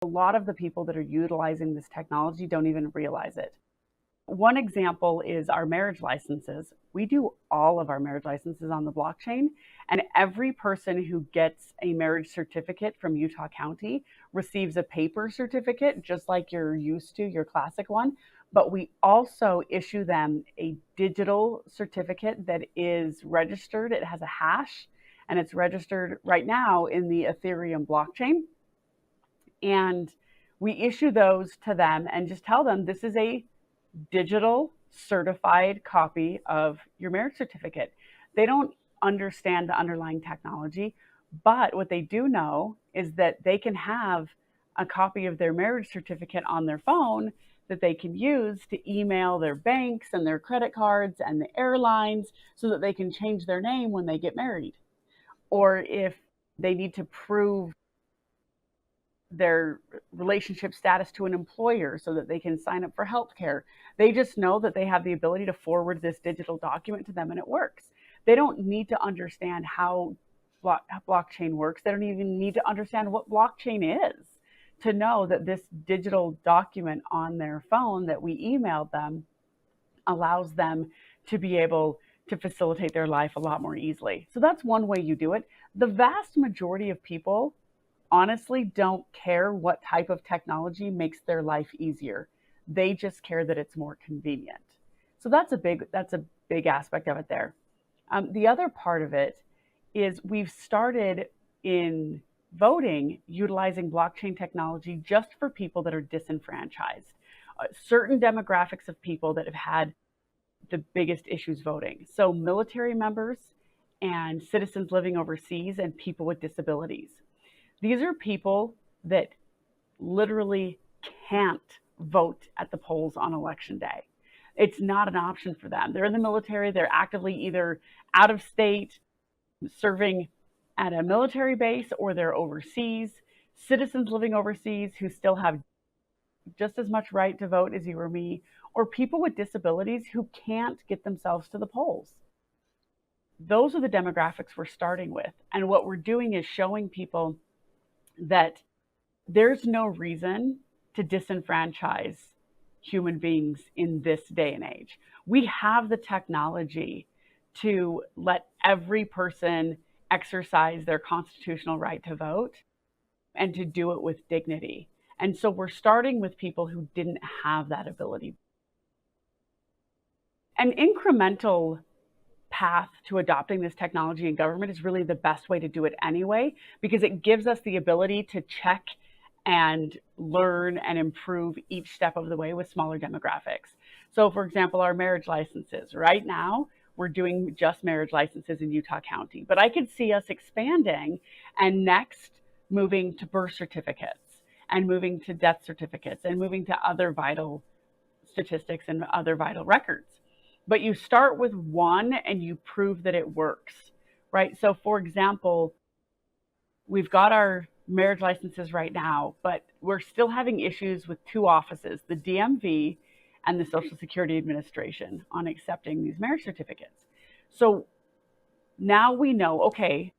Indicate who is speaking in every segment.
Speaker 1: A lot of the people that are utilizing this technology don't even realize it. One example is our marriage licenses. We do all of our marriage licenses on the blockchain, and every person who gets a marriage certificate from Utah County receives a paper certificate, just like you're used to, your classic one. But we also issue them a digital certificate that is registered. It has a hash, and it's registered right now in the Ethereum blockchain. And we issue those to them and just tell them this is a digital certified copy of your marriage certificate. They don't understand the underlying technology, but what they do know is that they can have a copy of their marriage certificate on their phone that they can use to email their banks and their credit cards and the airlines so that they can change their name when they get married. Or if they need to prove their relationship status to an employer so that they can sign up for healthcare. They just know that they have the ability to forward this digital document to them and it works. They don't need to understand how blockchain works. They don't even need to understand what blockchain is to know that this digital document on their phone that we emailed them allows them to be able to facilitate their life a lot more easily. So that's one way you do it. The vast majority of people honestly don't care what type of technology makes their life easier. They just care that it's more convenient. So that's a big aspect of it there. The other part of it is we've started in voting utilizing blockchain technology just for people that are disenfranchised. Certain demographics of people that have had the biggest issues voting. So military members and citizens living overseas and people with disabilities. These are people that literally can't vote at the polls on election day. It's not an option for them. They're in the military. They're actively either out of state, serving at a military base, or they're overseas. Citizens living overseas who still have just as much right to vote as you or me, or people with disabilities who can't get themselves to the polls. Those are the demographics we're starting with. And what we're doing is showing people that there's no reason to disenfranchise human beings in this day and age. We have the technology to let every person exercise their constitutional right to vote and to do it with dignity. And so we're starting with people who didn't have that ability. An incremental path to adopting this technology in government is really the best way to do it anyway, because it gives us the ability to check and learn and improve each step of the way with smaller demographics. So for example, our marriage licenses. Right now, we're doing just marriage licenses in Utah County, but I could see us expanding and next moving to birth certificates and moving to death certificates and moving to other vital statistics and other vital records. But you start with one and you prove that it works, right? So for example, we've got our marriage licenses right now, but we're still having issues with two offices, the DMV and the Social Security Administration, on accepting these marriage certificates. So now we know, okay,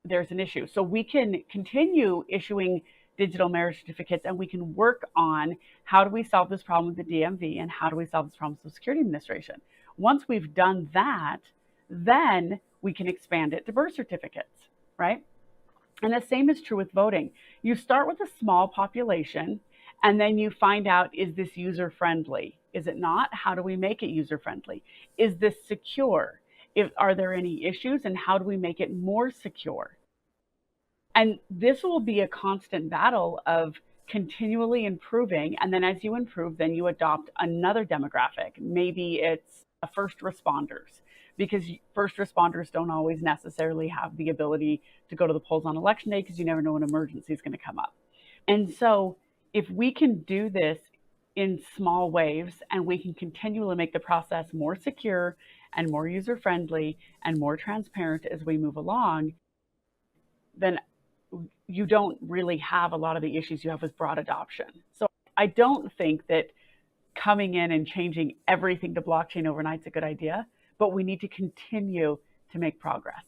Speaker 1: there's an issue. So we can continue issuing digital marriage certificates, and we can work on how do we solve this problem with the DMV and how do we solve this problem with the Social Security Administration. Once we've done that, then we can expand it to birth certificates, right? And the same is true with voting. You start with a small population, and then you find out, is this user-friendly? Is it not? How do we make it user-friendly? Is this secure? Are there any issues, and how do we make it more secure? And this will be a constant battle of continually improving. And then as you improve, then you adopt another demographic. Maybe it's first responders, because first responders don't always necessarily have the ability to go to the polls on election day because you never know when emergency is going to come up. And so if we can do this in small waves and we can continually make the process more secure and more user-friendly and more transparent as we move along, then you don't really have a lot of the issues you have with broad adoption. So I don't think that coming in and changing everything to blockchain overnight is a good idea, but we need to continue to make progress.